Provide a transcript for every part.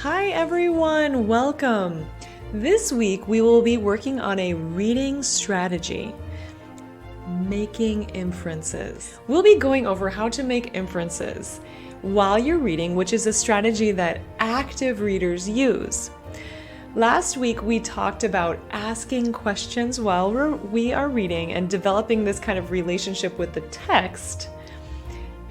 Hi everyone, welcome. This week we will be working on a reading strategy, making inferences. We'll be going over how to make inferences while you're reading, which is a strategy that active readers use. Last week we talked about asking questions while we are reading and developing this kind of relationship with the text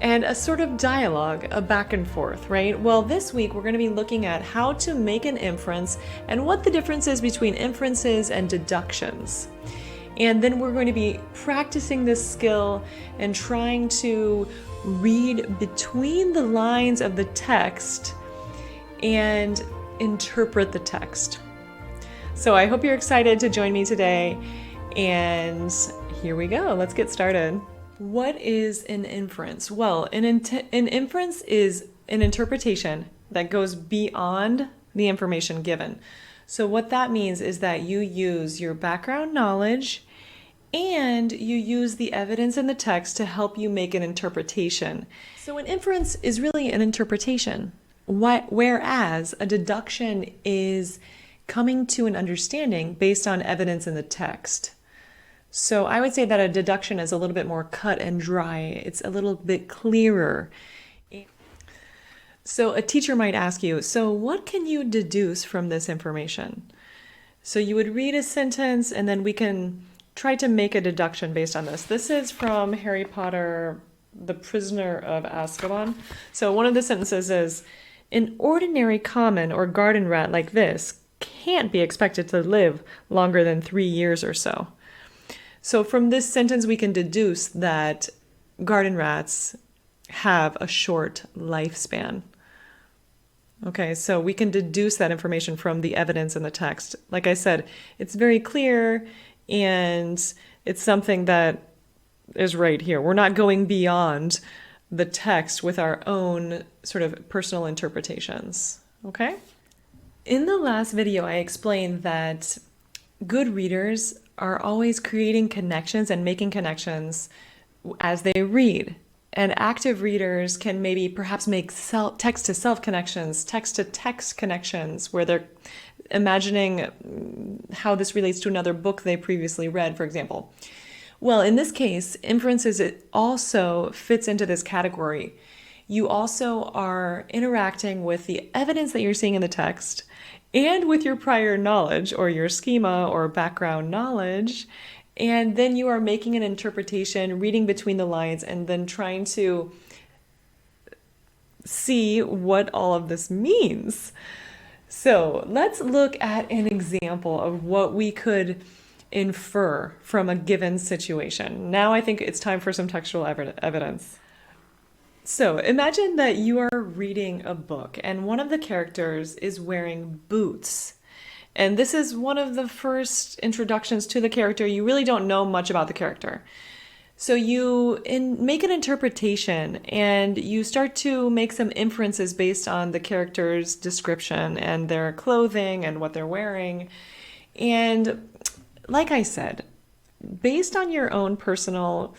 and a sort of dialogue, a back and forth, right? Well, this week we're going to be looking at how to make an inference and what the difference is between inferences and deductions. And then we're going to be practicing this skill and trying to read between the lines of the text and interpret the text. So I hope you're excited to join me today. And here we go. Let's get started. What is an inference? Well, an inference is an interpretation that goes beyond the information given. So what that means is that you use your background knowledge and you use the evidence in the text to help you make an interpretation. So an inference is really an interpretation, whereas a deduction is coming to an understanding based on evidence in the text. So I would say that a deduction is a little bit more cut and dry. It's a little bit clearer. So a teacher might ask you, so what can you deduce from this information? So you would read a sentence and then we can try to make a deduction based on this. This is from Harry Potter, The Prisoner of Azkaban. So one of the sentences is, an ordinary common or garden rat like this can't be expected to live longer than 3 years or so. So from this sentence, we can deduce that garden rats have a short lifespan. Okay, so we can deduce that information from the evidence in the text. Like I said, it's very clear and it's something that is right here. We're not going beyond the text with our own sort of personal interpretations. Okay? In the last video, I explained that good readers are always creating connections and making connections as they read. And active readers can maybe perhaps make text-to-self connections, text-to-text connections, where they're imagining how this relates to another book they previously read, for example. Well, in this case, inferences, it also fits into this category. You also are interacting with the evidence that you're seeing in the text and with your prior knowledge or your schema or background knowledge. And then you are making an interpretation, reading between the lines, and then trying to see what all of this means. So let's look at an example of what we could infer from a given situation. Now I think it's time for some textual evidence. So imagine that you are reading a book and one of the characters is wearing boots. And this is one of the first introductions to the character. You really don't know much about the character. So you make an interpretation and you start to make some inferences based on the character's description and their clothing and what they're wearing. And like I said, based on your own personal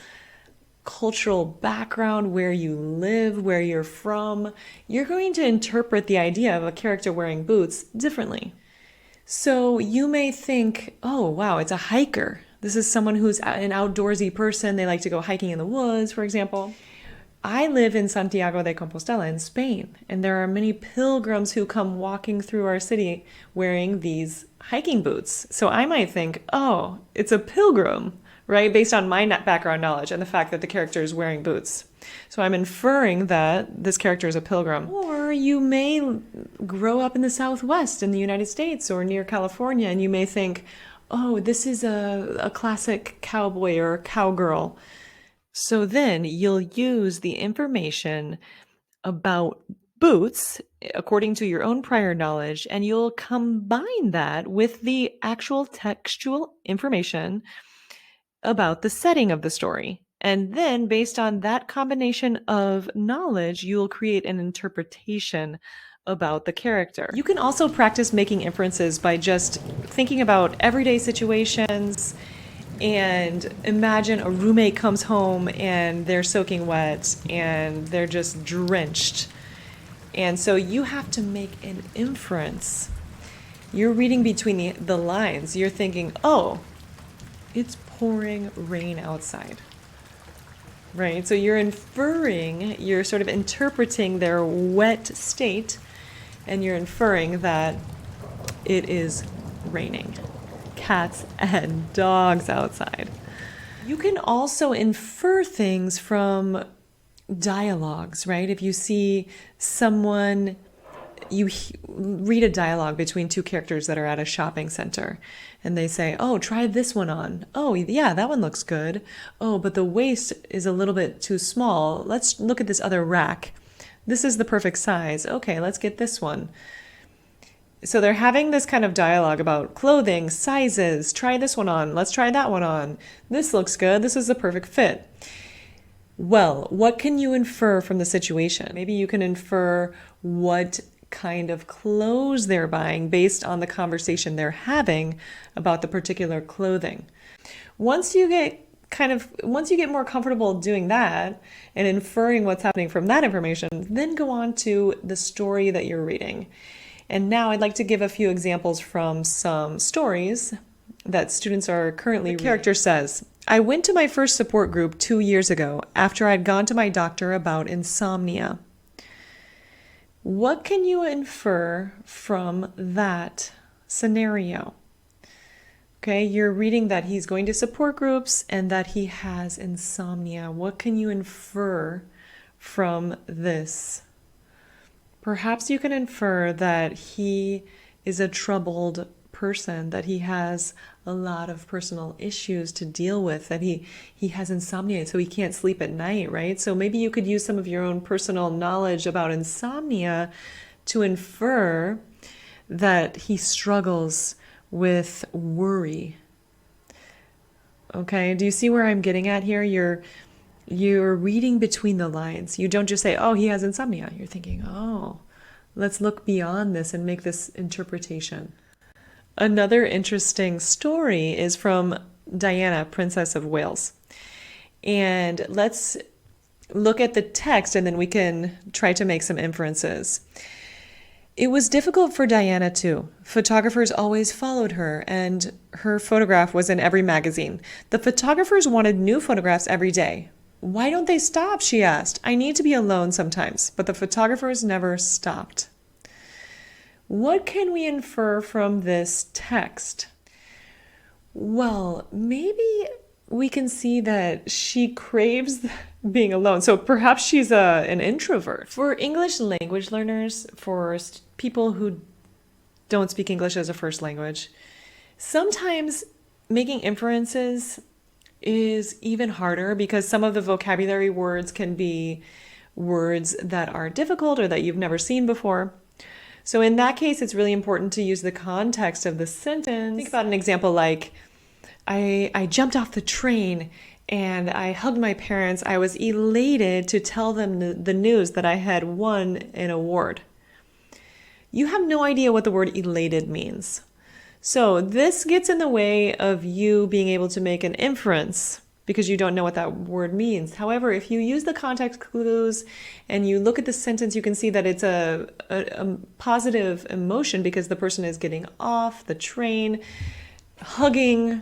cultural background, where you live, where you're from, you're going to interpret the idea of a character wearing boots differently. So you may think, oh, wow, it's a hiker. This is someone who's an outdoorsy person. They like to go hiking in the woods, for example. I live in Santiago de Compostela in Spain, and there are many pilgrims who come walking through our city wearing these hiking boots. So I might think, oh, it's a pilgrim, right? Based on my background knowledge and the fact that the character is wearing boots. So I'm inferring that this character is a pilgrim. Or you may grow up in the Southwest in the United States or near California, and you may think, oh, this is a classic cowboy or cowgirl. So then you'll use the information about boots according to your own prior knowledge, and you'll combine that with the actual textual information about the setting of the story. And then based on that combination of knowledge, you'll create an interpretation about the character. You can also practice making inferences by just thinking about everyday situations and imagine a roommate comes home and they're soaking wet and they're just drenched. And so you have to make an inference. You're reading between the lines. You're thinking, oh, it's pouring rain outside. Right? So you're inferring, you're sort of interpreting their wet state, and you're inferring that it is raining. Cats and dogs outside. You can also infer things from dialogues, right? If you see someone, you read a dialogue between two characters that are at a shopping center, and they say, oh, try this one on. Oh, yeah, that one looks good. Oh, but the waist is a little bit too small. Let's look at this other rack. This is the perfect size. Okay, let's get this one. So they're having this kind of dialogue about clothing, sizes. Try this one on. Let's try that one on. This looks good. This is the perfect fit. Well, what can you infer from the situation? Maybe you can infer what kind of clothes they're buying based on the conversation they're having about the particular clothing. Once you get more comfortable doing that and inferring what's happening from that information, then go on to the story that you're reading. And now I'd like to give a few examples from some stories that students are currently reading. The character says, I went to my first support group 2 years ago after I'd gone to my doctor about insomnia. What can you infer from that scenario? Okay, you're reading that he's going to support groups and that he has insomnia. What can you infer from this? Perhaps you can infer that he is a troubled person, that he has a lot of personal issues to deal with, that he has insomnia, so he can't sleep at night, right? So maybe you could use some of your own personal knowledge about insomnia to infer that he struggles with worry. Okay, do you see where I'm getting at here? You're reading between the lines. You don't just say, oh, he has insomnia. You're thinking, oh, let's look beyond this and make this interpretation. Another interesting story is from Diana, Princess of Wales. And let's look at the text and then we can try to make some inferences. It was difficult for Diana too. Photographers always followed her and her photograph was in every magazine. The photographers wanted new photographs every day. Why don't they stop? She asked. I need to be alone sometimes, but the photographers never stopped. What can we infer from this text? Well, maybe we can see that she craves being alone. So perhaps she's an introvert. For English language learners, for people who don't speak English as a first language, sometimes making inferences is even harder because some of the vocabulary words can be words that are difficult or that you've never seen before. So in that case, it's really important to use the context of the sentence. Think about an example like, I jumped off the train and I hugged my parents. I was elated to tell them the news that I had won an award. You have no idea what the word elated means. So this gets in the way of you being able to make an inference because you don't know what that word means. However, if you use the context clues and you look at the sentence, you can see that it's a positive emotion because the person is getting off the train, hugging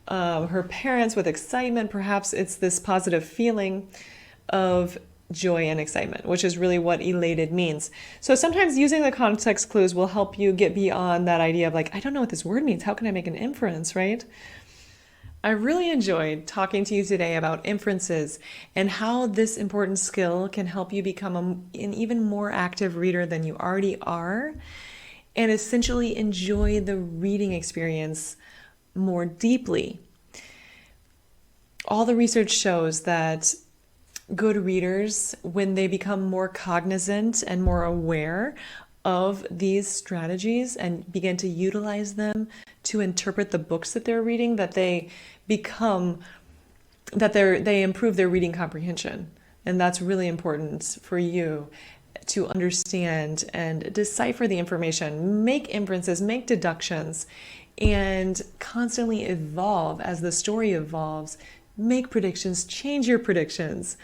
her parents with excitement. Perhaps it's this positive feeling of joy and excitement, which is really what elated means. So sometimes using the context clues will help you get beyond that idea of like, I don't know what this word means. How can I make an inference, right? I really enjoyed talking to you today about inferences and how this important skill can help you become an even more active reader than you already are, and essentially enjoy the reading experience more deeply. All the research shows that good readers, when they become more cognizant and more aware of these strategies and begin to utilize them to interpret the books that they're reading, that they improve their reading comprehension. And that's really important for you to understand and decipher the information, make inferences, make deductions, and constantly evolve as the story evolves. Make predictions, change your predictions.